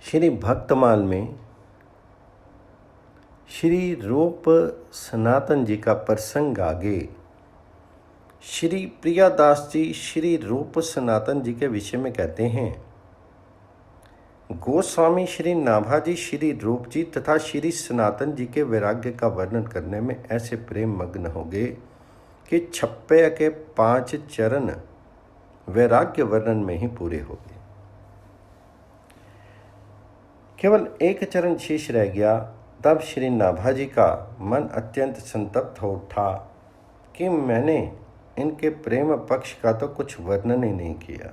श्री भक्तमाल में श्री रूप सनातन जी का प्रसंग आगे श्री प्रियादास जी श्री रूप सनातन जी के विषय में कहते हैं। गोस्वामी श्री नाभाजी श्री रूप जी तथा श्री सनातन जी के वैराग्य का वर्णन करने में ऐसे प्रेम मग्न हो गए कि 56 के 5 चरण वैराग्य वर्णन में ही पूरे हो गए। केवल एक चरण शेष रह गया। तब श्री नाभाजी का मन अत्यंत संतप्त हो उठा कि मैंने इनके प्रेम पक्ष का तो कुछ वर्णन ही नहीं किया।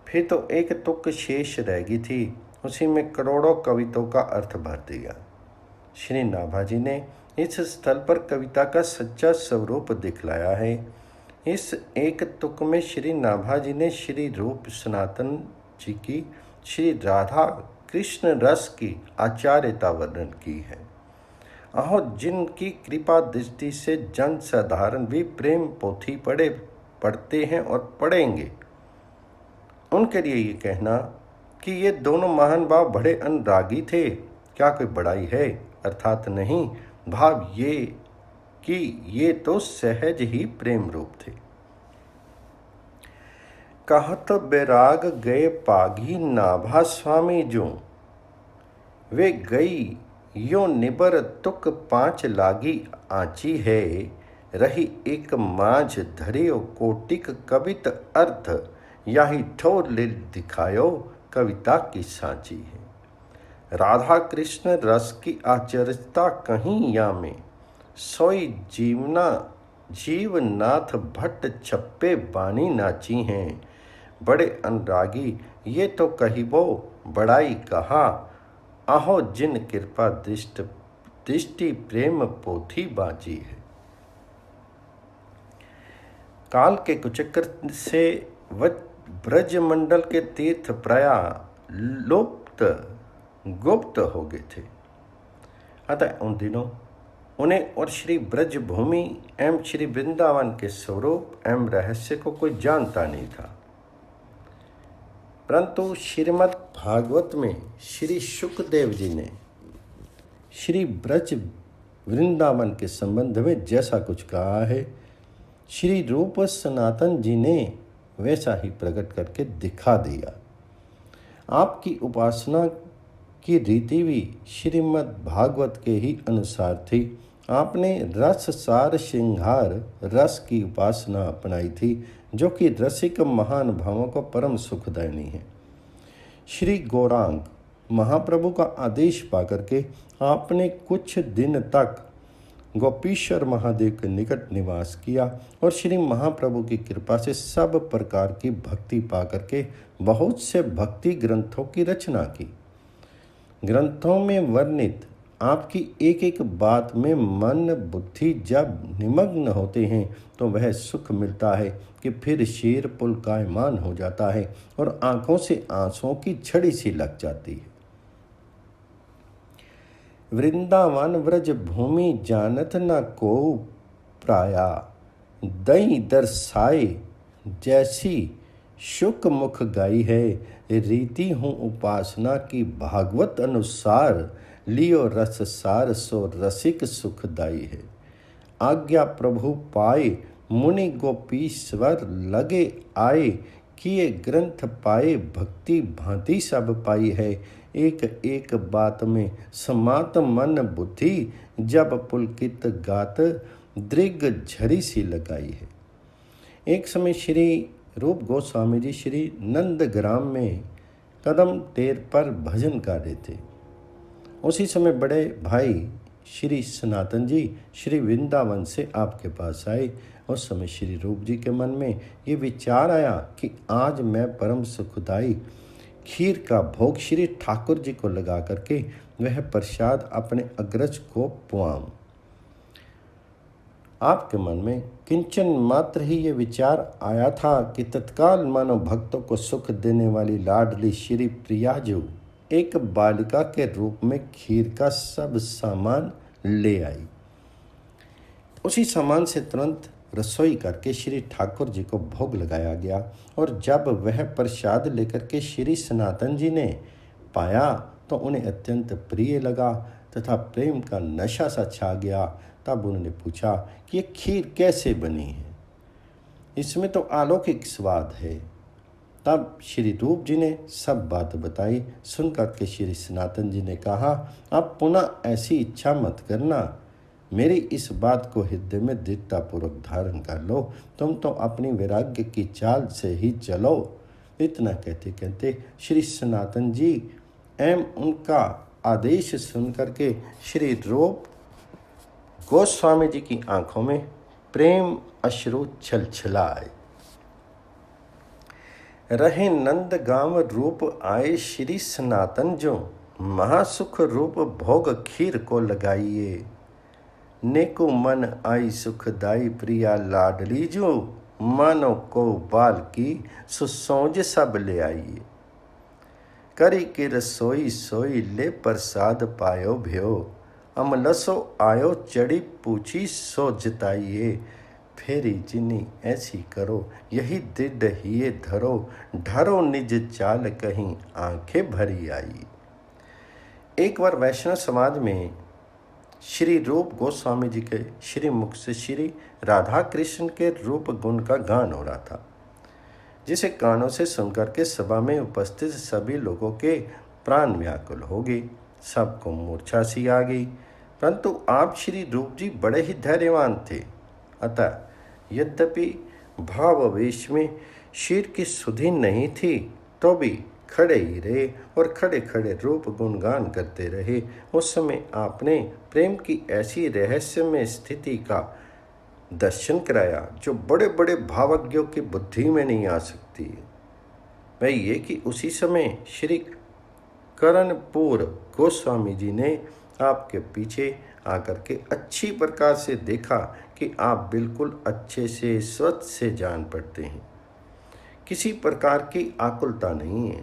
फिर तो एक तुक शेष रह गई थी, उसी में करोड़ों कविताओं का अर्थ भर दिया। श्री नाभाजी ने इस स्थल पर कविता का सच्चा स्वरूप दिखलाया है। इस एक तुक में श्री नाभाजी ने श्री रूप सनातन जी की श्री राधा कृष्ण रस की आचार्यता वर्णन की है। अहो, जिनकी कृपा दृष्टि से जन साधारण भी प्रेम पोथी पढ़ते हैं और पढ़ेंगे, उनके लिए ये कहना कि ये दोनों महान भाव बड़े अनुरागी थे, क्या कोई बड़ाई है? अर्थात नहीं, भाव ये कि ये तो सहज ही प्रेम रूप थे। कहत बैराग गए पागी नाभा स्वामी जो, वे गई यो निबर तुक 5 लागी आची है, रही एक माझ धरियो कोटिक कवित अर्थ, याही ठोर ले दिखायो कविता की सांची है। राधा कृष्ण रस की आचर्यता कहीं या में, सोई जीवना जीवनाथ भट्ट छप्पे बानी नाची हैं, बड़े अनुरागी ये तो कहिबो बड़ाई कहा, आहो जिन कृपा दृष्टि प्रेम पोथी बाजी है। काल के कुचक्र से ब्रजमंडल के तीर्थ प्राय लुप्त गुप्त हो गए थे। अतः उन दिनों उन्हें और श्री ब्रज भूमि एवं श्री वृंदावन के स्वरूप एवं रहस्य को कोई जानता नहीं था। परंतु श्रीमद् भागवत में श्री शुकदेव जी ने श्री ब्रज वृंदावन के संबंध में जैसा कुछ कहा है, श्री रूप सनातन जी ने वैसा ही प्रकट करके दिखा दिया। आपकी उपासना की रीति भी श्रीमद् भागवत के ही अनुसार थी। आपने रस सार श्रृंगार रस की उपासना अपनाई थी, जो कि रसिक महान भावों को परम सुखदायिनी है। श्री गौरांग महाप्रभु का आदेश पाकर के आपने कुछ दिन तक गोपीश्वर महादेव के निकट निवास किया और श्री महाप्रभु की कृपा से सब प्रकार की भक्ति पाकर के बहुत से भक्ति ग्रंथों की रचना की। ग्रंथों में वर्णित आपकी एक एक बात में मन बुद्धि जब निमग्न होते हैं तो वह सुख मिलता है कि फिर शीर पुलकायमान हो जाता है और आंखों से आंसुओं की झड़ी सी लग जाती है। वृंदावन व्रज भूमि जानत न को प्राया, दई दर्शाए जैसी शुक मुख गाई है, रीति हूँ उपासना की भागवत अनुसार, लियो रस सार सो रसिक सुखदाई है। आज्ञा प्रभु पाए मुनि गोपीश्वर लगे आए, किए ग्रंथ पाए भक्ति भांति सब पाई है, एक एक बात में समात मन बुद्धि, जब पुलकित गात दृग झरी सी लगाई है। एक समय श्री रूप गोस्वामी जी श्री नंदग्राम में कदम टेर पर भजन गा रहे थे। उसी समय बड़े भाई श्री सनातन जी श्री वृंदावन से आपके पास आए। उस समय श्री रूप जी के मन में ये विचार आया कि आज मैं परम सुखदाई खीर का भोग श्री ठाकुर जी को लगा करके वह प्रसाद अपने अग्रज को पुआऊं। आपके मन में किंचन मात्र ही ये विचार आया था कि तत्काल मानो भक्तों को सुख देने वाली लाडली श्री प्रियाजू एक बालिका के रूप में खीर का सब सामान ले आई। उसी सामान से तुरंत रसोई करके श्री ठाकुर जी को भोग लगाया गया और जब वह प्रसाद लेकर के श्री सनातन जी ने पाया तो उन्हें अत्यंत प्रिय लगा तथा प्रेम का नशा सा छा गया। तब उन्होंने पूछा कि ये खीर कैसे बनी है, इसमें तो अलौकिक स्वाद है। तब श्री रूप जी ने सब बात बताई। सुनकर के श्री सनातन जी ने कहा, अब पुनः ऐसी इच्छा मत करना, मेरी इस बात को हृदय में दृढ़तापूर्वक धारण कर लो, तुम तो अपनी वैराग्य की चाल से ही चलो। इतना कहते कहते श्री सनातन जी एवं उनका आदेश सुनकर के श्री रूप गोस्वामी जी की आंखों में प्रेम अश्रु छलछलाए। रहे नंद गांव रूप आए श्री सनातन जो, महासुख रूप भोग खीर को लगाइए। नेको मन आई सुखदाई प्रिया लाडली जो, मानो को बाल की सुसौज सब ले आइए। करी की रसोई सोई ले प्रसाद पायो भ्यो, अमलसो आयो चढ़ी पूछी सो जिताइए। फेरी जिनी ऐसी करो यही दृढ़ हिये धरो, ढरो निज चाल कहीं आंखें भरी आई। एक बार वैष्णव समाज में श्री रूप गोस्वामी जी के श्री मुख से श्री राधा कृष्ण के रूप गुण का गान हो रहा था, जिसे कानों से सुनकर के सभा में उपस्थित सभी लोगों के प्राण व्याकुल हो गए, सबको मूर्छा सी आ गई। परंतु आप श्री रूप जी बड़े ही धैर्यवान थे, अतः यद्यपि भावावेश में शीर की सुधि नहीं थी तो भी खड़े ही रहे और खड़े खड़े रूप गुणगान करते रहे। उस समय आपने प्रेम की ऐसी रहस्यमय स्थिति का दर्शन कराया जो बड़े बड़े भावज्ञों की बुद्धि में नहीं आ सकती है। वह ये कि उसी समय श्री कर्णपुर गोस्वामी जी ने आपके पीछे आकर के अच्छी प्रकार से देखा कि आप बिल्कुल अच्छे से स्वच्छ से जान पड़ते हैं, किसी प्रकार की आकुलता नहीं है।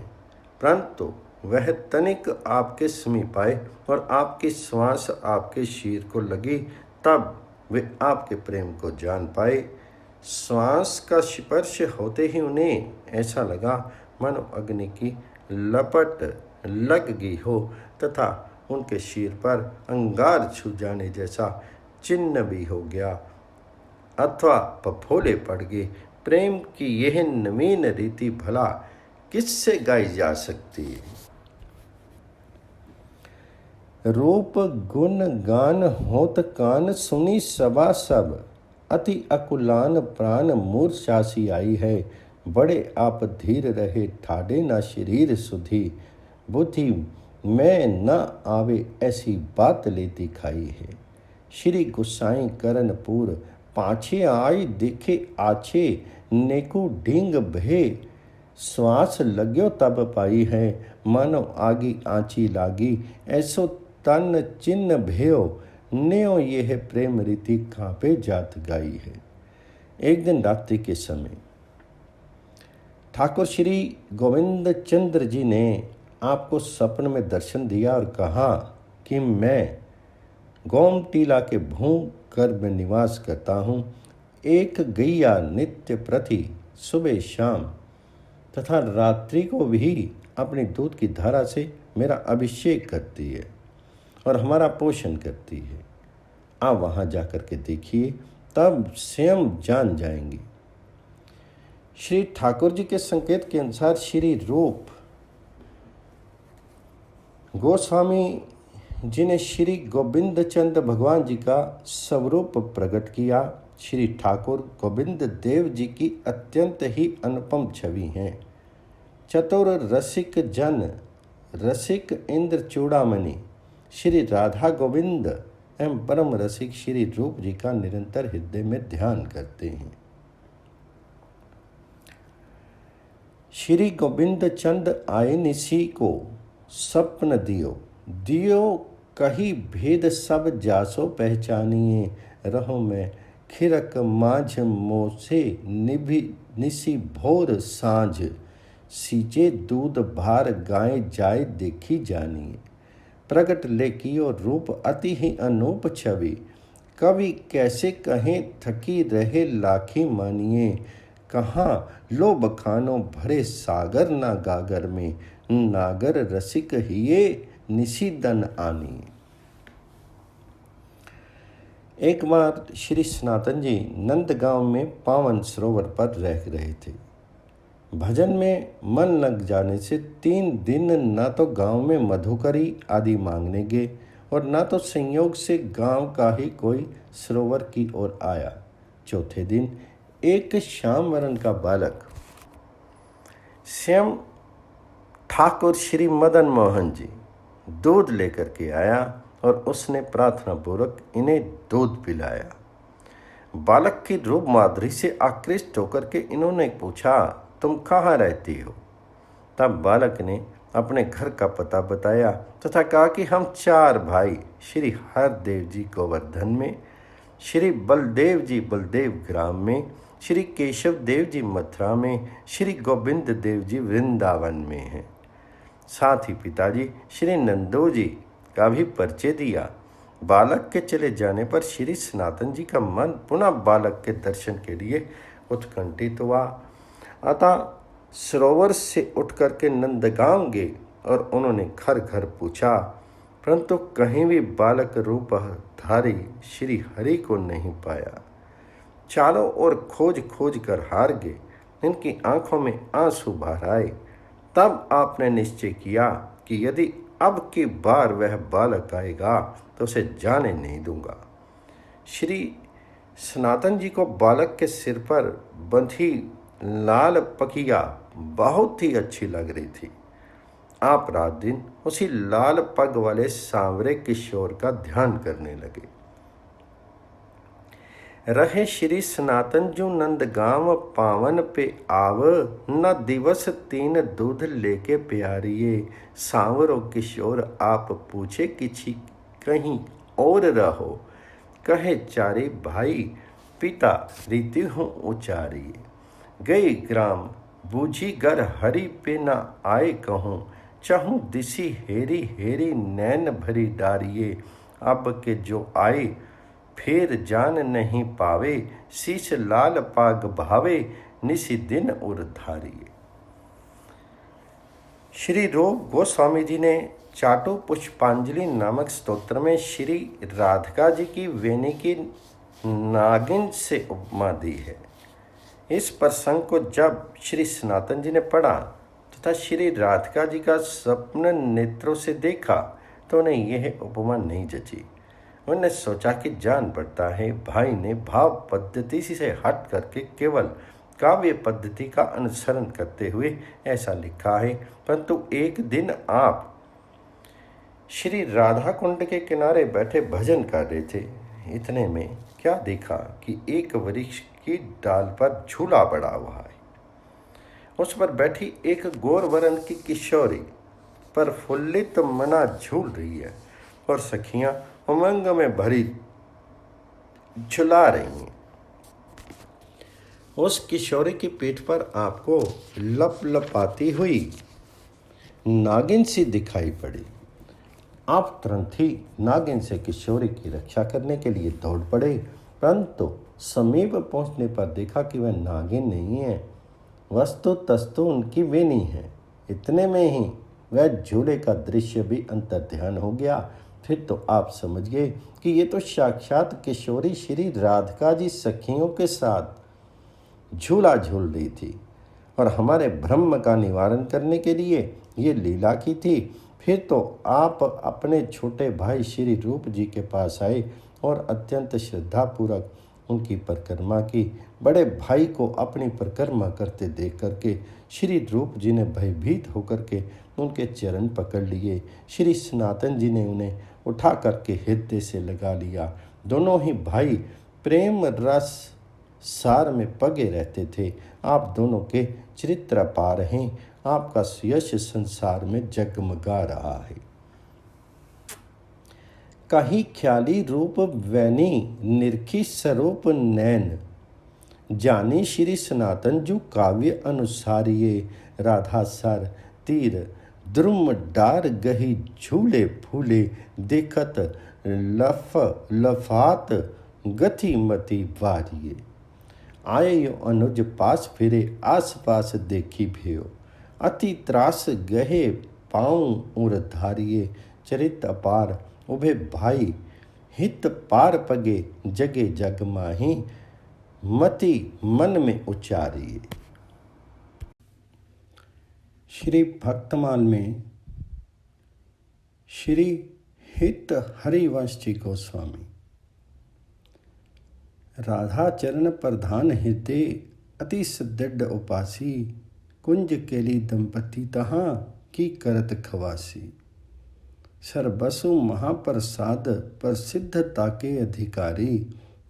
परंतु वह तनिक आपके समीप आए और आपकी श्वास आपके शीर को लगी, तब वे आपके प्रेम को जान पाए। श्वास का स्पर्श होते ही उन्हें ऐसा लगा मानो अग्नि की लपट लग गई हो तथा उनके शीर पर अंगार छू जाने जैसा चिन्ह भी हो गया अथवा फफोले पड़ गए। प्रेम की यह नवीन रीति भला किससे गाई जा सकती है। रूप गुण गान होत कान, सुनी सभा सब अति अकुलान प्राण मूर्छासी आई है। बड़े आप धीर रहे ठाडे न शरीर सुधी, बुद्धि मैं न आवे ऐसी बात लेती खाई है। श्री गुसाई करनपुर पाछे आई देखे आछे, नेकु ढींग भे श्वास लग्यो तब पाई है। मानो आगी आँची लागी ऐसो तन चिन्ह भयो, न्यो यह प्रेम रीति कांपे जात गाई है। एक दिन रात्रि के समय ठाकुर श्री गोविंद चंद्र जी ने आपको स्वप्न में दर्शन दिया और कहा कि मैं गोमटीला के भूगर्भ में निवास करता हूँ। एक गैया नित्य प्रति सुबह शाम तथा रात्रि को भी अपनी दूध की धारा से मेरा अभिषेक करती है और हमारा पोषण करती है। आप वहाँ जाकर के देखिए, तब स्वयं जान जाएंगे। श्री ठाकुर जी के संकेत के अनुसार श्री रूप गोस्वामी जी ने श्री गोविंद चंद भगवान जी का स्वरूप प्रकट किया। श्री ठाकुर गोविंद देव जी की अत्यंत ही अनुपम छवि हैं। चतुर रसिक जन रसिक इंद्र चूड़ामणि श्री राधा गोविंद एवं परम रसिक श्री रूप जी का निरंतर हृदय में ध्यान करते हैं। श्री गोविंद चंद आए निसी को स्वप्न दियो, दियो कही भेद सब जासो पहचानिए। रहो मैं खिरक माझ मोसे निभि निसी भोर सांझ, सींचे दूध भार गाय जाए देखी जानिए। प्रगट लेकियो रूप अति ही अनूप छवि, कवि कैसे कहें थकी रहे लाखी मानिए। कहाँ लो बखानो भरे सागर ना गागर में, नागर रसिक हिये निशिदन आनी। एक बार श्री सनातन जी नंदगांव में पावन सरोवर पर रह रहे थे। भजन में मन लग जाने से 3 दिन न तो गांव में मधुकरी आदि मांगने गए और न तो संयोग से गांव का ही कोई सरोवर की ओर आया। चौथे दिन एक श्याम वर्ण का बालक श्याम ठाकुर श्री मदन मोहन जी दूध लेकर के आया और उसने प्रार्थना पूर्वक इन्हें दूध पिलाया। बालक की रूप माधुरी से आकृष्ट होकर के इन्होंने पूछा, तुम कहाँ रहती हो? तब बालक ने अपने घर का पता बताया तथा कहा कि हम 4 भाई श्री हरदेव जी गोवर्धन में, श्री बलदेव जी बलदेव ग्राम में, श्री केशव देव जी मथुरा में, श्री गोविंद देव जी वृंदावन में हैं। साथ ही पिताजी श्री नंदो जी का भी परिचय दिया। बालक के चले जाने पर श्री सनातन जी का मन पुनः बालक के दर्शन के लिए उत्कंठित हुआ। अतः सरोवर से उठ करके नंदगांव गए और उन्होंने घर घर पूछा, परंतु कहीं भी बालक रूपधारी श्री हरि को नहीं पाया। चारों ओर खोज खोज कर हार गए। इनकी आंखों में आंसू भर आए। तब आपने निश्चय किया कि यदि अब की बार वह बालक आएगा तो उसे जाने नहीं दूंगा। श्री सनातन जी को बालक के सिर पर बंधी लाल पकिया बहुत ही अच्छी लग रही थी। आप रात दिन उसी लाल पग वाले सांवरे किशोर का ध्यान करने लगे। रहे श्री सनातन जो नंदगांव पावन पे आव, न दिवस 3 दूध लेके प्यारिये, सांवरो किशोर आप पूछे किछि कहीं और रहो, कहे 4 भाई पिता रीति हूँ उचारिये, गई ग्राम बूझी घर हरि पे न आए कहूँ, चाहूँ दिसी हेरी हेरी नैन भरी डारिये, अब के जो आए फिर जान नहीं पावे, शीश लाल पाग भावे, निसी दिन उर्धारिये। श्री रूप गोस्वामी जी ने चाटू पुष्पांजलि नामक स्तोत्र में श्री राधिका जी की वेणी की नागिन से उपमा दी है। इस प्रसंग को जब श्री सनातन जी ने पढ़ा तथा श्री राधिका जी का स्वप्न नेत्रों से देखा तो उन्हें यह उपमा नहीं जची। उन्होंने सोचा कि जान पड़ता है भाई ने भाव पद्धति से हट करके केवल काव्य पद्धति का अनुसरण करते हुए ऐसा लिखा है। परंतु एक दिन आप श्री राधा कुंड के किनारे बैठे भजन कर रहे थे। इतने में क्या देखा कि एक वृक्ष की डाल पर झूला पड़ा हुआ है। उस पर बैठी एक गोर वर्ण की किशोरी पर फुल्लित मना झूल रही है और सखियां उमंग में भरी झुला रही हैं। उस किशोरी की पीठ पर आपको लप लपाती हुई नागिन सी दिखाई पड़ी। आप तुरंत ही नागिन से किशोरी की रक्षा करने के लिए दौड़ पड़े, परंतु समीप पहुंचने पर देखा कि वह नागिन नहीं है, वस्तु तस्तु उनकी वेणी है। इतने में ही वह झूले का दृश्य भी अंतर्ध्यान हो गया। फिर तो आप समझ गए कि ये तो साक्षात किशोरी श्री राधिका जी सखियों के साथ झूला झूल रही थी और हमारे भ्रम का निवारण करने के लिए ये लीला की थी। फिर तो आप अपने छोटे भाई श्री रूप जी के पास आए और अत्यंत श्रद्धापूर्वक उनकी परिक्रमा की। बड़े भाई को अपनी परिक्रमा करते देख करके श्री रूप जी ने भयभीत होकर के उनके चरण पकड़ लिए। श्री सनातन जी ने उन्हें उठा करके हृदय से लगा लिया। दोनों ही भाई प्रेम रस सार में पगे रहते थे। आप दोनों के चरित्र अपार हैं। आपका यश संसार में जगमगा रहा है। कहीं ख्याली रूप वैनी निरखी स्वरूप नैन, जानी श्री सनातन जो काव्य अनुसारिये, राधा सर तीर द्रुम डार गही झूले फूले, देखत लफ लफात गति मति वारिये। आए यो अनुज पास फिरे, आस पास देखी भयो, अति त्रास गहे पाँव और धारिये, चरित अपार उभे भाई, हित पार पगे जगे जग माही, मति मन में उच्चारिये। श्री भक्तमाल में श्री हित हरिवंश जी गोस्वामी। राधा चरण प्रधान हृदय अति सुदृढ़ उपासी, कुंज केली दंपति तहाँ की करत खवासी। सर्वसु महाप्रसाद प्रसिद्धता के अधिकारी,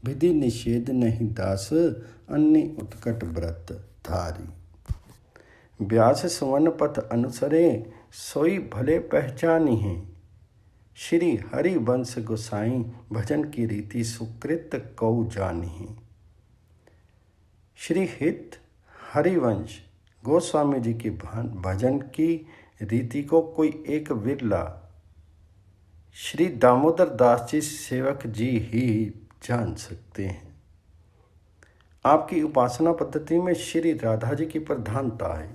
विधि निषेध नहीं दास अन्य उत्कट व्रत धारी। व्यास सुवन पथ अनुसरे सोई भले पहचानी है, श्री हरिवंश गोसाई भजन की रीति सुकृत कौ जानी। श्री हित हरिवंश गोस्वामी जी की भजन की रीति को कोई एक विरला श्री दामोदर दास जी सेवक जी ही जान सकते हैं। आपकी उपासना पद्धति में श्री राधा जी की प्रधानता है।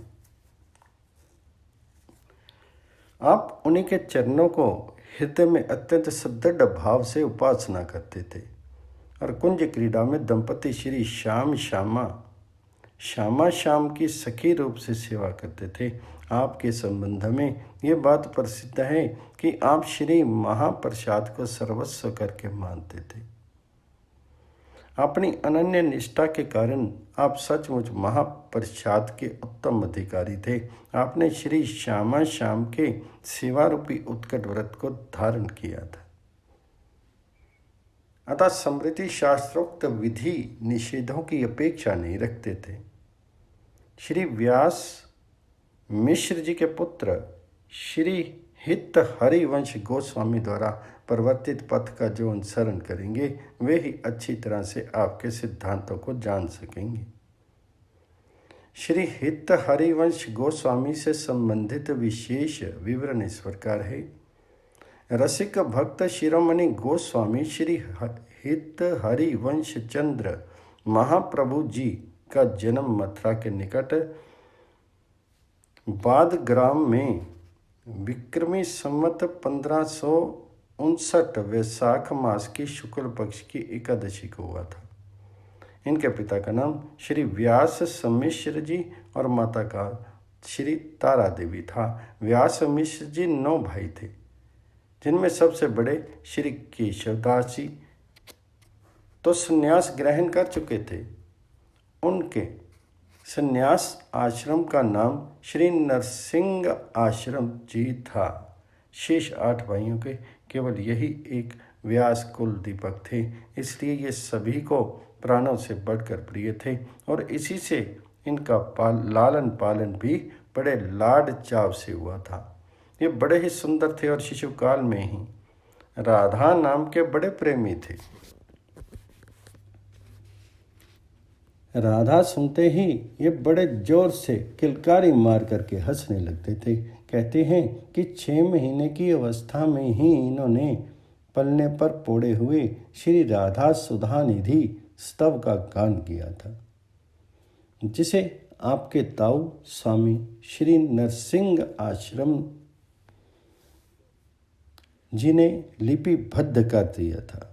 आप उन्हीं के चरणों को हृदय में अत्यंत सुदृढ़ भाव से उपासना करते थे और कुंज क्रीड़ा में दंपति श्री श्याम श्याम की सखी रूप से सेवा करते थे। आपके संबंध में ये बात प्रसिद्ध है कि आप श्री महाप्रसाद को सर्वस्व करके मानते थे। अपनी अनन्य निष्ठा के कारण आप सचमुच महाप्रसाद के उत्तम अधिकारी थे। आपने श्री श्याम के सेवा रूपी उत्कट व्रत को धारण किया था। अतः स्मृति शास्त्रोक्त विधि निषेधों की अपेक्षा नहीं रखते थे। श्री व्यास मिश्र जी के पुत्र श्री हित हरिवंश गोस्वामी द्वारा प्रवर्तित पथ का जो अनुसरण करेंगे वे ही अच्छी तरह से आपके सिद्धांतों को जान सकेंगे। श्री हित हरिवंश गोस्वामी से संबंधित विशेष विवरण इस प्रकार है। रसिक भक्त शिरोमणि गोस्वामी श्री हित हरिवंश चंद्र महाप्रभु जी का जन्म मथुरा के निकट बाद ग्राम में विक्रमी संवत 1559 वैशाख मास की शुक्ल पक्ष की एकादशी को हुआ था। इनके पिता का नाम श्री व्यास मिश्र जी और माता का श्री तारा देवी था। व्यास मिश्र जी 9 भाई थे, जिनमें सबसे बड़े श्री केशवदास जी तो संन्यास ग्रहण कर चुके थे। उनके संन्यास आश्रम का नाम श्री नरसिंह आश्रम जी था। शेष 8 भाइयों के केवल यही एक व्यास कुल दीपक थे, इसलिए ये सभी को प्राणों से बढ़कर प्रिय थे और इसी से इनका लालन पालन भी बड़े लाड चाव से हुआ था। ये बड़े ही सुंदर थे और शिशुकाल में ही राधा नाम के बड़े प्रेमी थे। राधा सुनते ही ये बड़े जोर से किलकारी मार करके हंसने लगते थे। कहते हैं कि 6 महीने की अवस्था में ही इन्होंने पलने पर पोड़े हुए श्री राधा सुधा निधि स्तव का गान किया था, जिसे आपके ताऊ स्वामी श्री नरसिंह आश्रम जी ने लिपिबद्ध कर दिया था।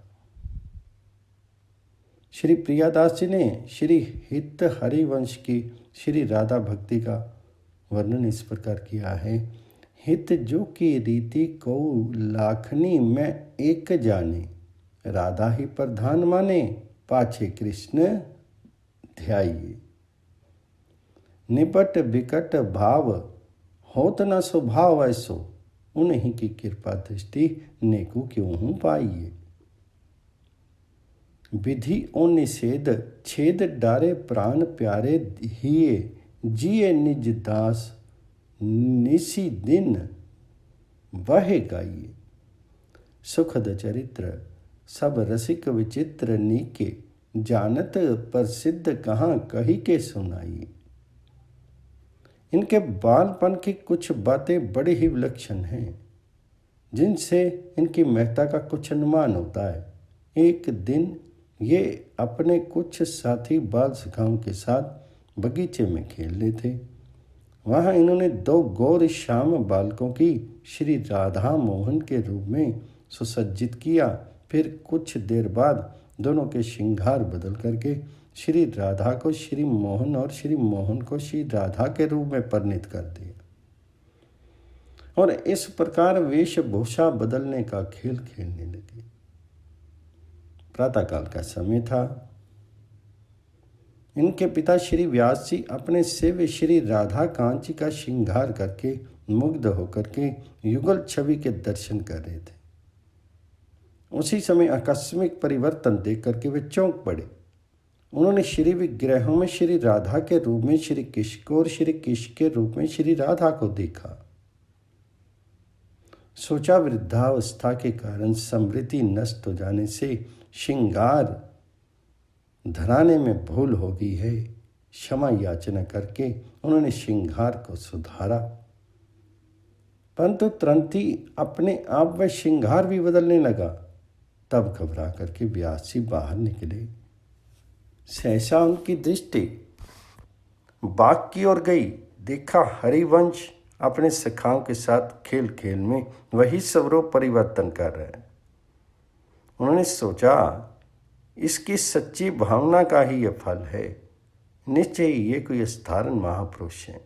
श्री प्रियादास जी ने श्री हित हरिवंश की श्री राधा भक्ति का वर्णन इस प्रकार किया है। हित जो की रीति को लाखनी में एक जाने, राधा ही प्रधान माने पाछे कृष्ण ध्याइए। निपट विकट भाव होत न स्वभाव ऐसो, उन्हीं की कृपा दृष्टि नेकु क्यों हूँ पाइए। विधि ओ निषेध छेद डारे प्राण प्यारे हिए, जिए निज दास निसी दिन वह गाइए। सुखद चरित्र सब रसिक विचित्र नीके, जानत प्रसिद्ध कहाँ कही के सुनाइए। इनके बालपन की कुछ बातें बड़ी ही विलक्षण हैं, जिनसे इनकी महत्ता का कुछ अनुमान होता है। एक दिन ये अपने कुछ साथी बाल सखाओं के साथ बगीचे में खेल रहे थे। वहाँ इन्होंने 2 गौर श्याम बालकों की श्री राधा मोहन के रूप में सुसज्जित किया। फिर कुछ देर बाद दोनों के श्रृंगार बदल करके श्री राधा को श्री मोहन और श्री मोहन को श्री राधा के रूप में परिणित कर दिया और इस प्रकार वेशभूषा बदलने का खेल खेलने लगे। प्रातःकाल का समय था। इनके पिता श्री व्यास जी अपने सेव्य श्री राधा कांत जी का श्रृंगार करके मुग्ध होकर के युगल छवि के दर्शन कर रहे थे। उसी समय आकस्मिक परिवर्तन देख करके वे चौंक पड़े। उन्होंने श्री विग्रहों में श्री राधा के रूप में श्री कृष्ण को और श्री कृष्ण के रूप में श्री राधा को देखा। सोचा वृद्धावस्था के कारण समृद्धि नष्ट हो जाने से श्रृंगार धराने में भूल हो गई है। क्षमा याचना करके उन्होंने श्रृंगार को सुधारा, परंतु तुरंत ही अपने आप वह श्रृंगार भी बदलने लगा। तब घबरा करके व्यास जी बाहर निकले। सहसा उनकी दृष्टि बाग की ओर गई। देखा हरिवंश अपने सखाओं के साथ खेल खेल में वही स्वरूप परिवर्तन कर रहा है। उन्होंने सोचा इसकी सच्ची भावना का ही यह फल है। निश्चय ही ये कोई असाधारण महापुरुष है।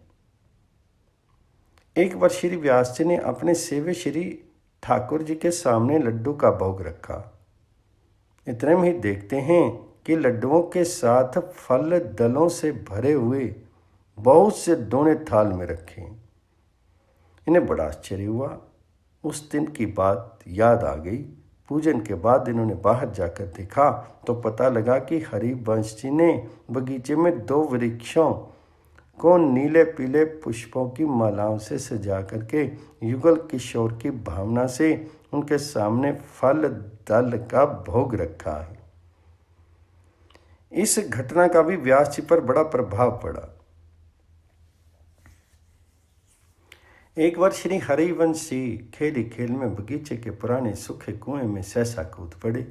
एक बार श्री व्यास जी ने अपने सेवे श्री ठाकुर जी के सामने लड्डू का भोग रखा। इतने में ही देखते हैं कि लड्डुओं के साथ फल दलों से भरे हुए बहुत से दोने थाल में रखे। इन्हें बड़ा आश्चर्य हुआ। उस दिन की बात याद आ गई। पूजन के बाद इन्होंने बाहर जाकर देखा तो पता लगा कि हरिवंश जी ने बगीचे में 2 वृक्षों को नीले पीले पुष्पों की मालाओं से सजा करके युगल किशोर की भावना से उनके सामने फल दल का भोग रखा है। इस घटना का भी व्यास जी पर बड़ा प्रभाव पड़ा। एक बार श्री हरिवंश जी खेली खेल में बगीचे के पुराने सूखे कुएं में सहसा कूद पड़े।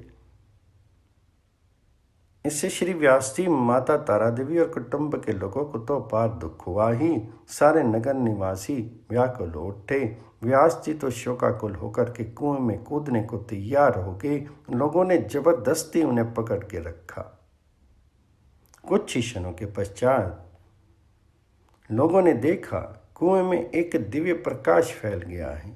इससे श्री व्यास जी, माता तारा देवी और कुटुंब के लोगों को तो अपार दुख हुआ ही, सारे नगर निवासी व्याकुल हो उठे। व्यास जी तो शोकाकुल होकर के कुएं में कूदने को तैयार हो गए। लोगों ने जबरदस्ती उन्हें पकड़ के रखा। कुछ ही क्षणों के पश्चात लोगों ने देखा कुएं में एक दिव्य प्रकाश फैल गया है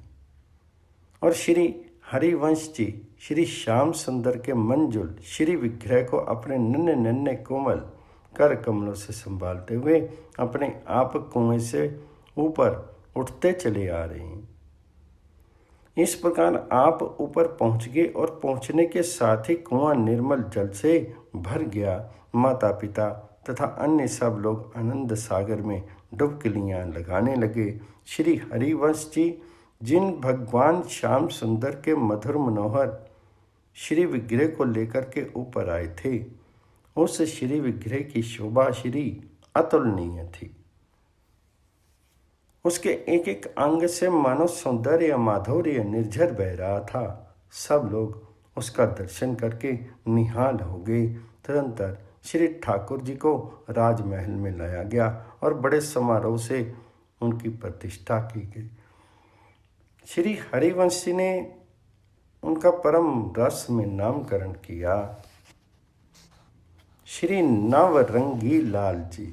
और श्री हरिवंश जी श्री श्याम सुंदर के मंजुल श्री विग्रह को अपने नन्हे नन्हे कोमल कर कमलों से संभालते हुए अपने आप कुएं से ऊपर उठते चले आ रहे हैं। इस प्रकार आप ऊपर पहुंच गए और पहुंचने के साथ ही कुआं निर्मल जल से भर गया। माता पिता तथा अन्य सब लोग आनंद सागर में डुबकिलियां लगाने लगे। श्री हरिवंश जी जिन भगवान श्याम सुंदर के मधुर मनोहर श्री विग्रह को लेकर के ऊपर आए थे, उस श्री विग्रह की शोभा श्री अतुलनीय थी। उसके एक एक अंग से मानो सौंदर्य माधुर्य निर्झर बह रहा था। सब लोग उसका दर्शन करके निहाल हो गए। तदंतर श्री ठाकुर जी को राजमहल में लाया गया और बड़े समारोह से उनकी प्रतिष्ठा की गई। श्री हरिवंश जी ने उनका परम रस में नामकरण किया श्री नवरंगी लाल जी।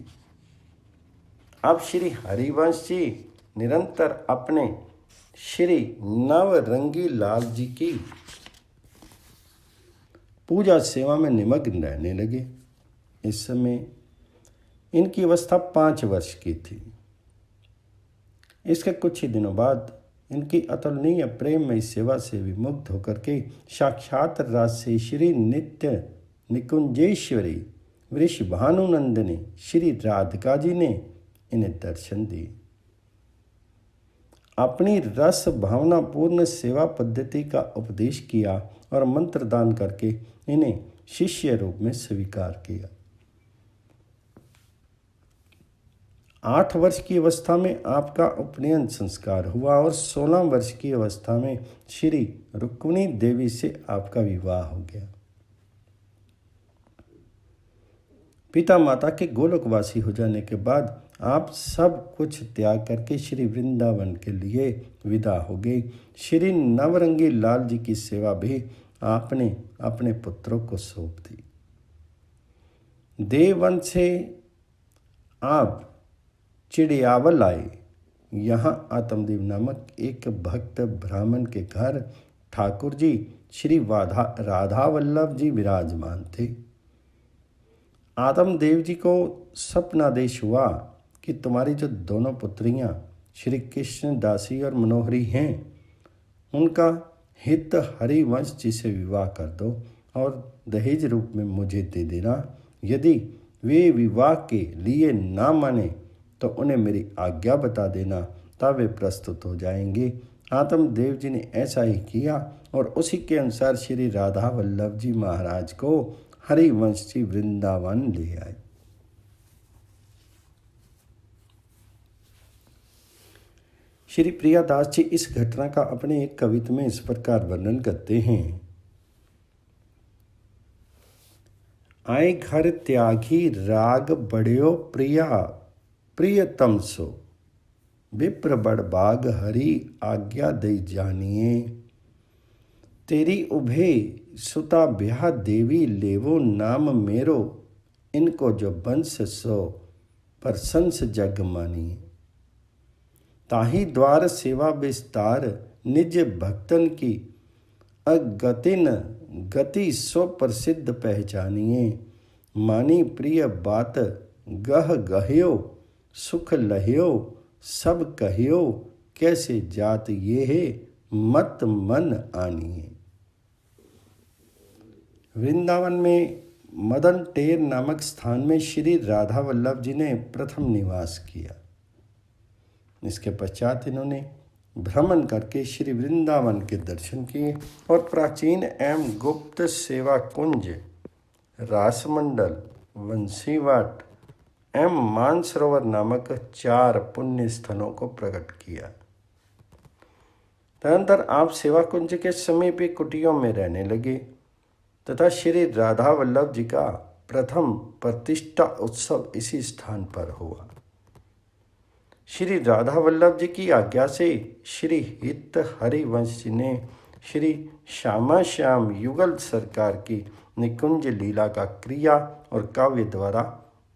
अब श्री हरिवंश जी निरंतर अपने श्री नवरंगी लाल जी की पूजा सेवा में निमग्न रहने लगे। इस समय इनकी अवस्था 5 वर्ष की थी। इसके कुछ ही दिनों बाद इनकी अतुलनीय प्रेममयी सेवा से विमुग्ध होकर के साक्षात राजसी श्री नित्य निकुंजेश्वरी वृषभानुनंदिनी श्री राधिका जी ने इन्हें दर्शन दिए। अपनी रस भावना पूर्ण सेवा पद्धति का उपदेश किया और मंत्र दान करके इन्हें शिष्य रूप में स्वीकार किया। 8 वर्ष की अवस्था में आपका उपनयन संस्कार हुआ और 16 वर्ष की अवस्था में श्री रुक्मिणी देवी से आपका विवाह हो गया। पिता माता के गोलोकवासी हो जाने के बाद आप सब कुछ त्याग करके श्री वृंदावन के लिए विदा हो गए। श्री नवरंगी लाल जी की सेवा भी आपने अपने पुत्रों को सौंप दी। देववन से आप चिड़ियावल आए। यहाँ आत्मदेव नामक एक भक्त ब्राह्मण के घर ठाकुर जी श्री राधा वल्लभ जी विराजमान थे। आत्मदेव जी को सपनादेश हुआ कि तुम्हारी जो दोनों पुत्रियां श्री कृष्ण दासी और मनोहरी हैं, उनका हित हरिवंश जी से विवाह कर दो और दहेज रूप में मुझे दे देना। यदि वे विवाह के लिए ना माने तो उन्हें मेरी आज्ञा बता देना, तब वे प्रस्तुत हो जाएंगे। आत्मदेव जी ने ऐसा ही किया और उसी के अनुसार श्री राधा वल्लभ जी महाराज को हरिवंश जी वृंदावन ले आए। श्री प्रियादास जी इस घटना का अपने एक कविता में इस प्रकार वर्णन करते हैं। आए घर त्यागी राग बड़्यो प्रिया, प्रियतम सो विप्र बड़ बाग हरि आज्ञा दे जानिए। तेरी उभे सुता ब्याह देवी लेवो नाम मेरो, इनको जो बंस सो प्रशंस जग मानिए। ताही द्वार सेवा विस्तार निज भक्तन की, अगतिन गति सो प्रसिद्ध पहचानिए। मानी प्रिय बात गह गह्यो, सुख लह्यो सब कह्यो, कैसे जात ये है मत मन आनिए। वृंदावन में मदन टेर नामक स्थान में श्री राधा वल्लभ जी ने प्रथम निवास किया। इसके पश्चात इन्होंने भ्रमण करके श्री वृंदावन के दर्शन किए और प्राचीन एवं गुप्त सेवा कुंज, रासमंडल, वंशीवाट एवं मानसरोवर नामक 4 पुण्य स्थलों को प्रकट किया। तदनंतर आप सेवा कुंज के समीप कुटियों में रहने लगे तथा श्री राधा वल्लभ जी का प्रथम प्रतिष्ठा उत्सव इसी स्थान पर हुआ। श्री राधा वल्लभ जी की आज्ञा से श्री हित हरिवंश जी ने श्री श्यामा श्याम युगल सरकार की निकुंज लीला का क्रिया और काव्य द्वारा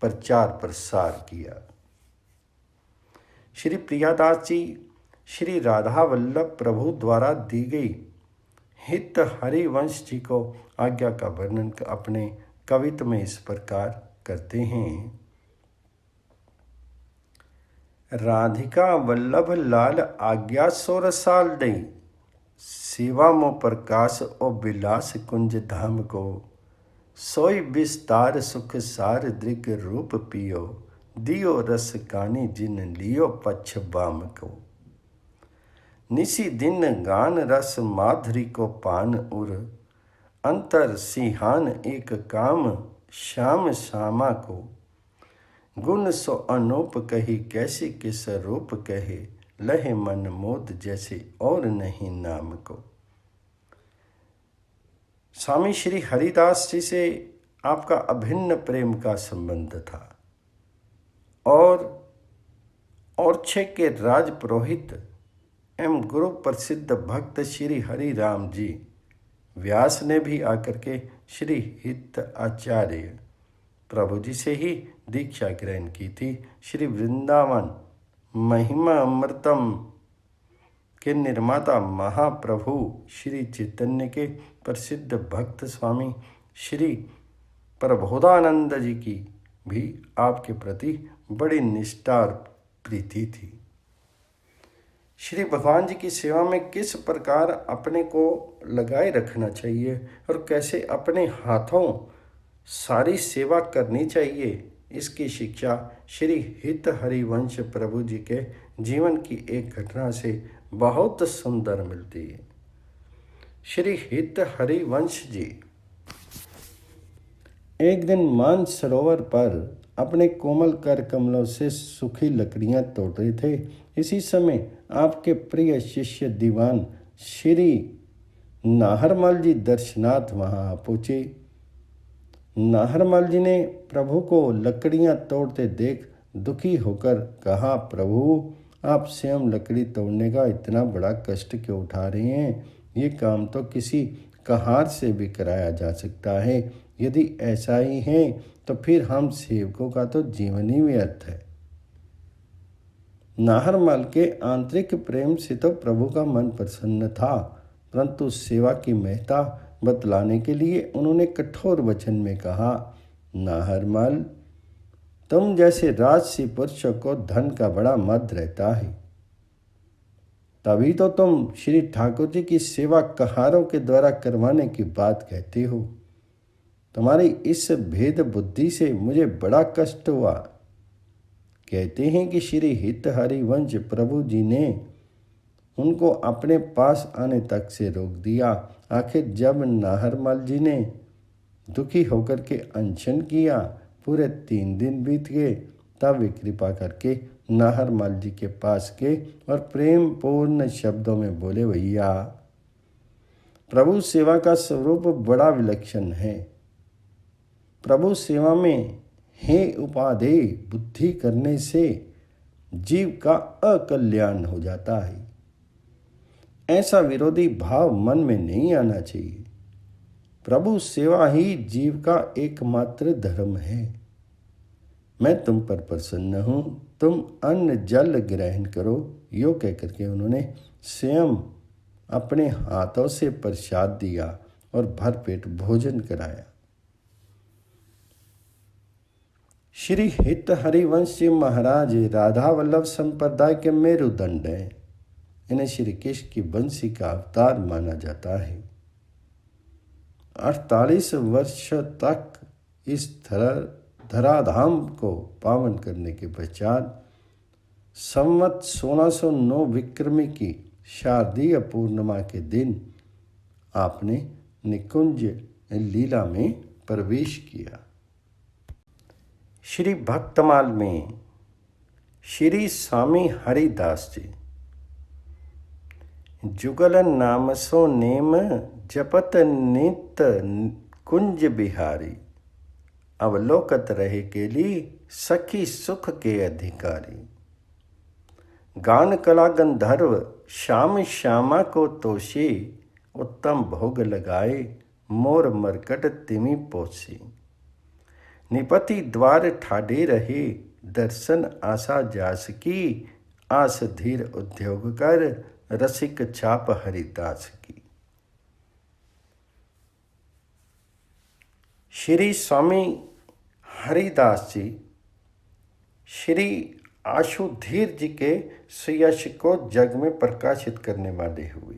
प्रचार प्रसार किया। श्री प्रियादास जी श्री राधा वल्लभ प्रभु द्वारा दी गई हित हरिवंश जी को आज्ञा का वर्णन अपने कविता में इस प्रकार करते हैं। राधिका वल्लभ लाल आज्ञा 16 साल दई, सेवा मो प्रकाश ओ विलास कुंज धाम को, सोई विस्तार सुख सार दृग रूप पियो, दियो रस कानी जिन लियो पक्ष बाम को। निसी दिन गान रस माधुरी को पान उर, अंतर सिंहान एक काम श्याम श्यामा को। गुण सो अनूप कही कैसी किस रूप कहे, लहे मन मोद जैसे और नहीं नाम को। स्वामी श्री हरिदास जी से आपका अभिन्न प्रेम का संबंध था और ओरछे के राज पुरोहित एवं गुरु प्रसिद्ध भक्त श्री हरि राम जी व्यास ने भी आकर के श्री हित आचार्य प्रभु जी से ही दीक्षा ग्रहण की थी। श्री वृंदावन महिमा अमृतम के निर्माता महाप्रभु श्री चैतन्य के प्रसिद्ध भक्त स्वामी श्री प्रबोधानंद जी की भी आपके प्रति बड़ी निष्ठा और प्रीति थी। श्री भगवान जी की सेवा में किस प्रकार अपने को लगाए रखना चाहिए और कैसे अपने हाथों सारी सेवा करनी चाहिए, इसकी शिक्षा श्री हित हरिवंश प्रभु जी के जीवन की एक घटना से बहुत सुंदर मिलती है। श्री हित हरिवंश जी एक दिन मानसरोवर पर अपने कोमल कर कमलों से सूखी लकड़ियां तोड़ रहे थे। इसी समय आपके प्रिय शिष्य दीवान श्री नाहरमल जी दर्शनार्थ वहां पहुंचे। नाहरमल जी ने प्रभु को लकड़ियां तोड़ते देख दुखी होकर कहा, प्रभु आप स्वयं लकड़ी तोड़ने का इतना बड़ा कष्ट क्यों उठा रहे हैं? ये काम तो किसी कहार से भी कराया जा सकता है। यदि ऐसा ही है तो फिर हम सेवकों का तो जीवन ही व्यर्थ है। नाहरमल के आंतरिक प्रेम से तो प्रभु का मन प्रसन्न था, परंतु सेवा की महत्ता बतलाने के लिए उन्होंने कठोर वचन में कहा, नाहरमल, तुम जैसे राजसी पुरुषों को धन का बड़ा मद रहता है, तभी तो तुम श्री ठाकुर जी की सेवा कहारों के द्वारा करवाने की बात कहते हो। तुम्हारी इस भेद बुद्धि से मुझे बड़ा कष्ट हुआ। कहते हैं कि श्री हित हरिवंश प्रभु जी ने उनको अपने पास आने तक से रोक दिया। आखिर जब नाहरमल जी ने दुखी होकर के अनशन किया, पूरे 3 दिन बीत गए, तब वे कृपा करके नाहरमल जी के पास गए और प्रेम पूर्ण शब्दों में बोले, भैया प्रभु सेवा का स्वरूप बड़ा विलक्षण है। प्रभु सेवा में हे उपाधेय बुद्धि करने से जीव का अकल्याण हो जाता है। ऐसा विरोधी भाव मन में नहीं आना चाहिए। प्रभु सेवा ही जीव का एकमात्र धर्म है। मैं तुम पर प्रसन्न हूँ, तुम अन्न जल ग्रहण करो। यो कहकर के उन्होंने स्वयं अपने हाथों से प्रसाद दिया और भरपेट भोजन कराया। श्री हित हरिवंश जी महाराज राधा वल्लभ संप्रदाय के मेरुदंड हैं। इन्हें श्री कृष्ण की बंसी का अवतार माना जाता है। 48 वर्ष तक इस धराधाम को पावन करने के पश्चात संवत 1609 विक्रमी की शारदीय पूर्णिमा के दिन आपने निकुंज लीला में प्रवेश किया। श्री भक्तमाल में श्री स्वामी हरिदास जी जुगल नाम सो नेम जपत नित कुंज बिहारी, अवलोकत रहे के लिए सखी सुख के अधिकारी। गान कला गंधर्व श्याम श्यामा को तोषे, उत्तम भोग लगाए मोर मरकट तिमि पोषे। निपति द्वार ठाडे रहे दर्शन आशा जास की, आस धीर उद्योग कर रसिक छाप हरिदास की। श्री स्वामी हरिदास जी श्री आशुधीर जी के सुयश को जग में प्रकाशित करने वाले हुए।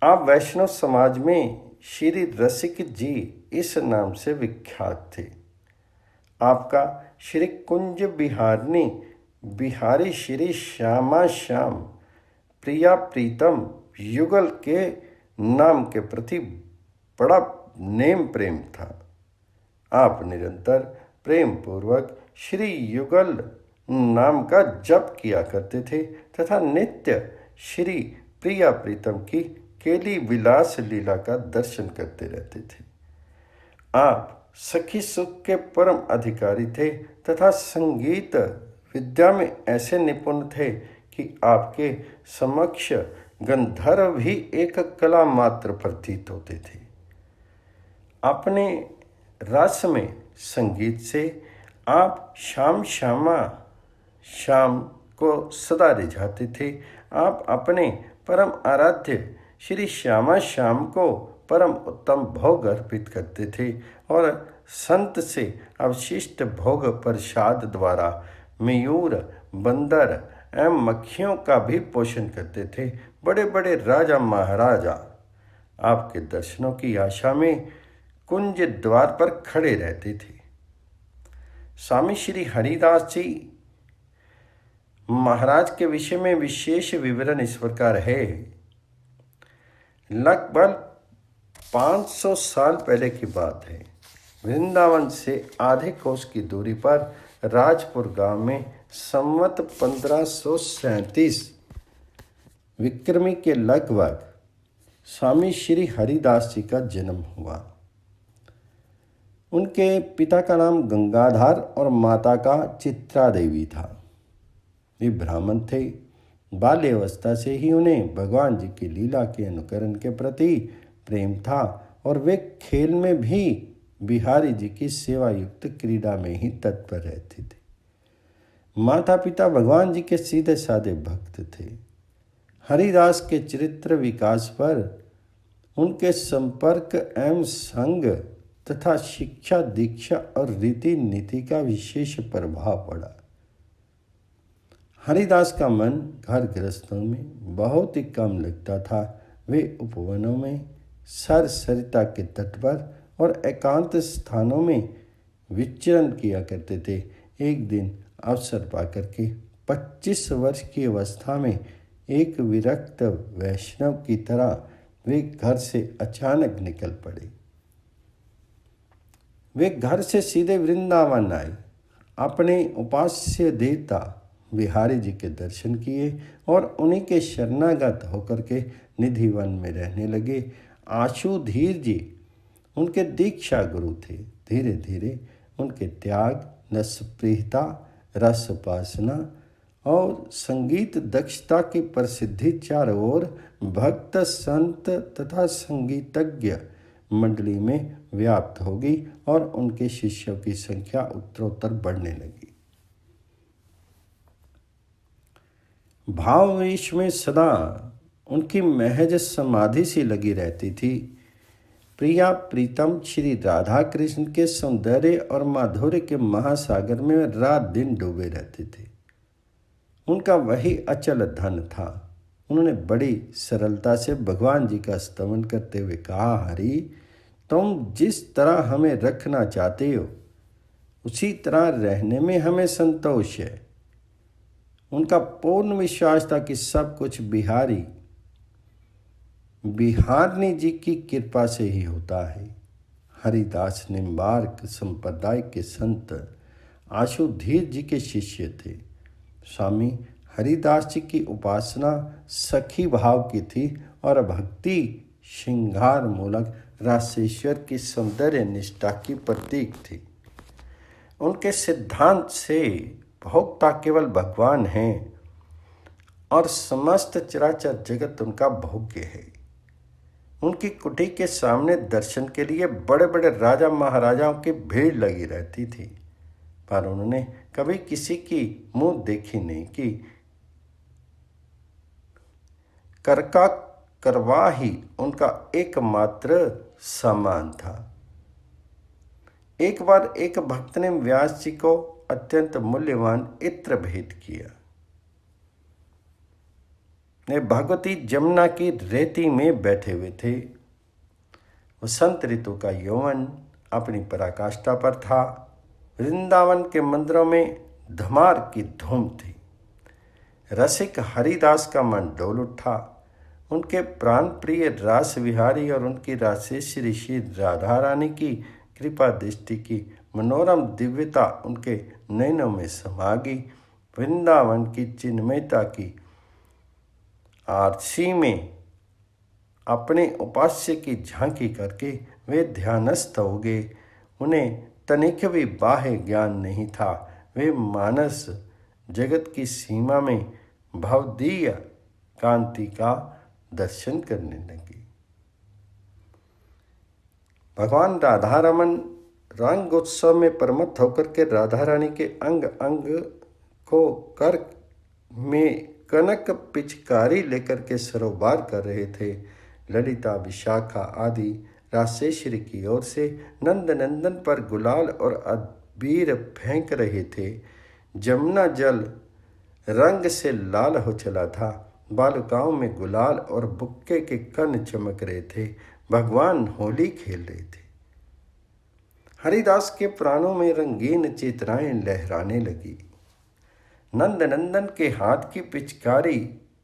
आप वैष्णव समाज में श्री रसिक जी इस नाम से विख्यात थे। आपका श्री कुंज बिहारनी बिहारी श्री श्यामा श्याम प्रिया प्रीतम युगल के नाम के प्रति बड़ा नेम प्रेम था। आप निरंतर प्रेम पूर्वक श्री युगल नाम का जप किया करते थे तथा नित्य श्री प्रिया प्रीतम की केली विलास लीला का दर्शन करते रहते थे। आप सखी सुख के परम अधिकारी थे तथा संगीत विद्या में ऐसे निपुण थे कि आपके समक्ष गंधर्व भी एक कला मात्र प्रतीत होते थे। अपने रस में संगीत से आप श्याम श्यामा श्याम को सदा रिझाते थे। आप अपने परम आराध्य श्री श्यामा श्याम को परम उत्तम भोग अर्पित करते थे और संत से अवशिष्ट भोग प्रसाद द्वारा मयूर बंदर एवं मक्खियों का भी पोषण करते थे। बड़े बड़े राजा महाराजा आपके दर्शनों की आशा में कुंज द्वार पर खड़े रहते थे। स्वामी श्री हरिदास जी महाराज के विषय में विशेष विवरण इस प्रकार है। लगभग 500 साल पहले की बात है। वृंदावन से आधे कोस की दूरी पर राजपुर गांव में संवत 1537 विक्रमी के लगभग स्वामी श्री हरिदास जी का जन्म हुआ। उनके पिता का नाम गंगाधर और माता का चित्रा देवी था। वे ब्राह्मण थे। बाल्यावस्था से ही उन्हें भगवान जी की लीला के अनुकरण के प्रति प्रेम था और वे खेल में भी बिहारी जी की सेवा युक्त क्रीड़ा में ही तत्पर रहते थे। माता पिता भगवान जी के सीधे साधे भक्त थे। हरिदास के चरित्र विकास पर उनके संपर्क एवं संग तथा शिक्षा दीक्षा और रीति नीति का विशेष प्रभाव पड़ा। हरिदास का मन घर गृहस्थों में बहुत ही कम लगता था। वे उपवनों में, सरसरिता के तट पर और एकांत स्थानों में विचरण किया करते थे। एक दिन अवसर पाकर के 25 वर्ष की अवस्था में एक विरक्त वैष्णव की तरह वे घर से अचानक निकल पड़े। वे घर से सीधे वृंदावन आए, अपने उपास्य देवता बिहारी जी के दर्शन किए और उन्हीं के शरणागत होकर के निधिवन में रहने लगे। आशुधीर जी उनके दीक्षा गुरु थे। धीरे धीरे उनके त्याग, नसप्रियता, रस उपासना और संगीत दक्षता की प्रसिद्धि चारों ओर भक्त, संत तथा संगीतज्ञ मंडली में व्याप्त हो गई और उनके शिष्यों की संख्या उत्तरोत्तर बढ़ने लगी। भाववेश में सदा उनकी महज समाधि सी लगी रहती थी। प्रिया प्रीतम श्री राधा कृष्ण के सौंदर्य और माधुर्य के महासागर में रात दिन डूबे रहते थे। उनका वही अचल धन था। उन्होंने बड़ी सरलता से भगवान जी का स्तवन करते हुए कहा, हरि, तुम जिस तरह हमें रखना चाहते हो उसी तरह रहने में हमें संतोष है। उनका पूर्ण विश्वास था कि सब कुछ बिहारनी जी की कृपा से ही होता है। हरिदास निम्बार्क संप्रदाय के संत आशुधीर जी के शिष्य थे। स्वामी हरिदास जी की उपासना सखी भाव की थी और भक्ति श्रृंगार मूलक रासेश्वर की सौंदर्य निष्ठा की प्रतीक थी। उनके सिद्धांत से भोक्ता केवल भगवान हैं और समस्त चराचर जगत उनका भोग्य है। उनकी कुटी के सामने दर्शन के लिए बड़े बड़े राजा महाराजाओं की भीड़ लगी रहती थी, पर उन्होंने कभी किसी की मुंह देखी नहीं कि करका करवा ही उनका एकमात्र सामान था। एक बार एक भक्त ने व्यास जी को अत्यंत मूल्यवान इत्र भेंट किया। वे भगवती जमुना की रेती में बैठे हुए थे। वसंत ऋतु का यौवन अपनी पराकाष्ठा पर था। वृंदावन के मंदिरों में धमार की धूम थी। रसिक हरिदास का मन डोल उठा। उनके प्राण प्रिय रास विहारी और उनकी रासेश्वरी श्री राधा रानी की कृपा दृष्टि की मनोरम दिव्यता उनके नयनों में समा गई। वृंदावन की चिन्मयता की आरसी में अपने उपास्य की झांकी करके वे ध्यानस्थ हो गए। उन्हें तनिक भी बाह्य ज्ञान नहीं था। वे मानस जगत की सीमा में भवदीय कांति का दर्शन करने लगे। भगवान राधा रमन रंग उत्सव में प्रमत्त होकर के राधा रानी के अंग अंग को कर में कनक पिचकारी लेकर के सरोबार कर रहे थे। ललिता, विशाखा आदि रासेश्वरी की ओर से नंद नंदन पर गुलाल और अबीर फेंक रहे थे। जमुना जल रंग से लाल हो चला था। बालुकाओं में गुलाल और बुक्के के कण चमक रहे थे। भगवान होली खेल रहे थे। हरिदास के प्राणों में रंगीन चेतनाएं लहराने लगी। नंद नंदन के हाथ की पिचकारी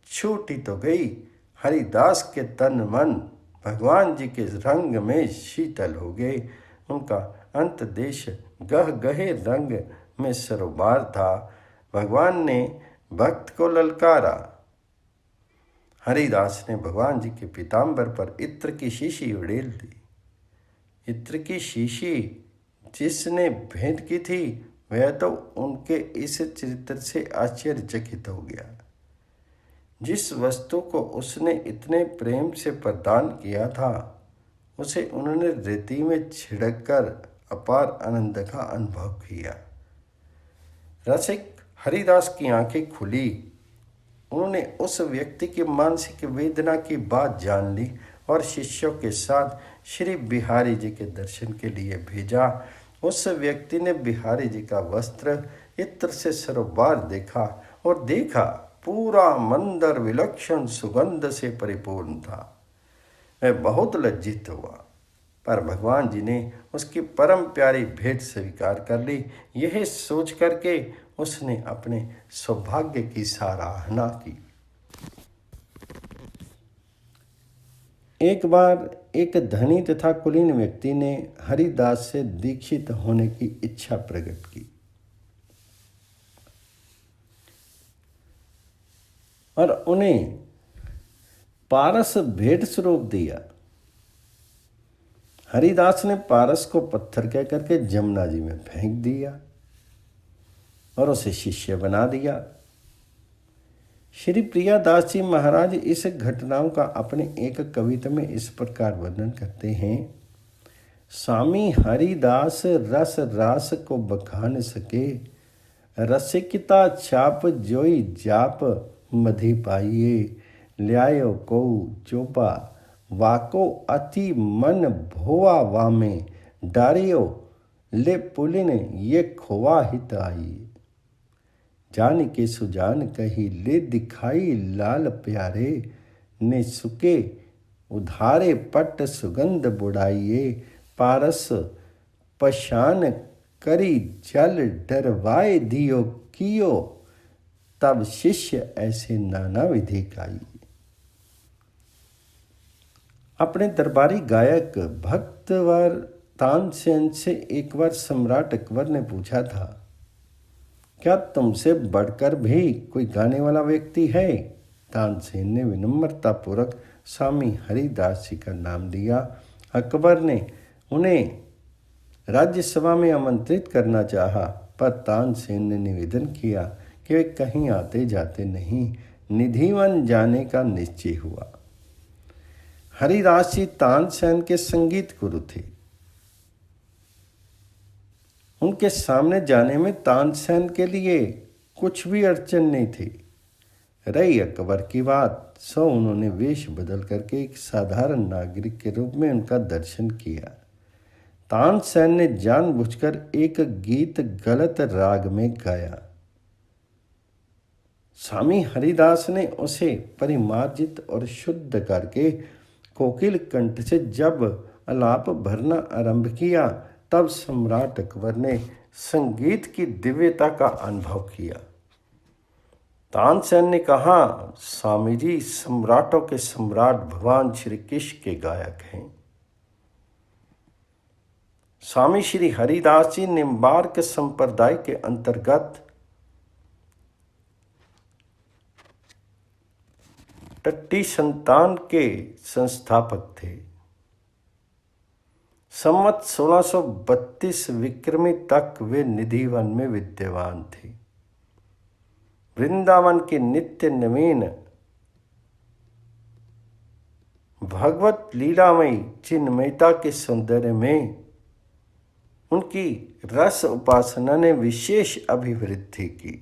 छूटी तो गई। हरिदास के तन मन भगवान जी के रंग में शीतल हो गए। उनका अंत देश गह गहे रंग में सरोबार था। भगवान ने भक्त को ललकारा। हरिदास ने भगवान जी के पीताम्बर पर इत्र की शीशी उड़ेल दी। इत्र की शीशी जिसने भेंट की थी वह तो उनके इस चरित्र से आश्चर्यचकित हो गया। जिस वस्तु को उसने इतने प्रेम से प्रदान किया था उसे उन्होंने रेती में छिड़ककर अपार आनंद का अनुभव किया। रसिक हरिदास की आंखें खुली। उन्होंने उस व्यक्ति की मानसिक वेदना की बात जान ली और शिष्यों के साथ श्री बिहारी जी के दर्शन के लिए भेजा। उस व्यक्ति ने बिहारी जी का वस्त्र इत्र से सरोबार देखा और देखा पूरा मंदिर विलक्षण सुगंध से परिपूर्ण था। वह बहुत लज्जित हुआ, पर भगवान जी ने उसकी परम प्यारी भेंट स्वीकार कर ली। यह सोच करके उसने अपने सौभाग्य की सराहना की। एक बार एक धनी तथा कुलीन व्यक्ति ने हरिदास से दीक्षित होने की इच्छा प्रकट की और उन्हें पारस भेंट स्वरूप दिया। हरिदास ने पारस को पत्थर कह करके जमुना जी में फेंक दिया और उसे शिष्य बना दिया। श्री प्रियादास जी महाराज इस घटनाओं का अपने एक कविता में इस प्रकार वर्णन करते हैं। स्वामी हरिदास रस रास को बखान सके, रसिकता छाप जोई जाप मधि पाइये, ल्यायो को चोपा वाको अति मन भोवा वामे, डारियो ले पुलिन ये खोवा हित आई, जान के सुजान कही ले दिखाई लाल प्यारे, ने सुके उधारे पट सुगंध बुढ़ाइये, पारस पशान करी जल डरवाए दियो कियो, तब शिष्य ऐसे नाना विधि काई। अपने दरबारी गायक भक्तवर तानसेन से एक बार सम्राट अकबर ने पूछा था, क्या तुमसे बढ़कर भी कोई गाने वाला व्यक्ति है? तानसेन ने विनम्रतापूर्वक स्वामी हरिदास जी का नाम लिया। अकबर ने उन्हें राज्यसभा में आमंत्रित करना चाहा, पर तानसेन ने निवेदन किया कि वे कहीं आते जाते नहीं। निधिवन जाने का निश्चय हुआ। हरिदास जी तानसेन के संगीत गुरु थे। उनके सामने जाने में तानसेन के लिए कुछ भी अड़चन नहीं थी। रही अकबर की बात, सो उन्होंने वेश बदल करके एक साधारण नागरिक के रूप में उनका दर्शन किया। तानसेन ने जानबूझकर एक गीत गलत राग में गाया। स्वामी हरिदास ने उसे परिमार्जित और शुद्ध करके कोकिल कंठ से जब आलाप भरना आरंभ किया, तब सम्राट अकबर ने संगीत की दिव्यता का अनुभव किया। तानसेन ने कहा, स्वामी जी सम्राटों के सम्राट भगवान श्री कृष्ण के गायक हैं। स्वामी श्री हरिदास जी निम्बार्क संप्रदाय के अंतर्गत टट्टी संतान के संस्थापक थे। संवत 1632 विक्रमी तक वे निधिवन में विद्यमान थे। वृंदावन के नित्य नवीन भगवत लीलामयी चिन्मयता के सौंदर्य में उनकी रस उपासना ने विशेष अभिवृद्धि की।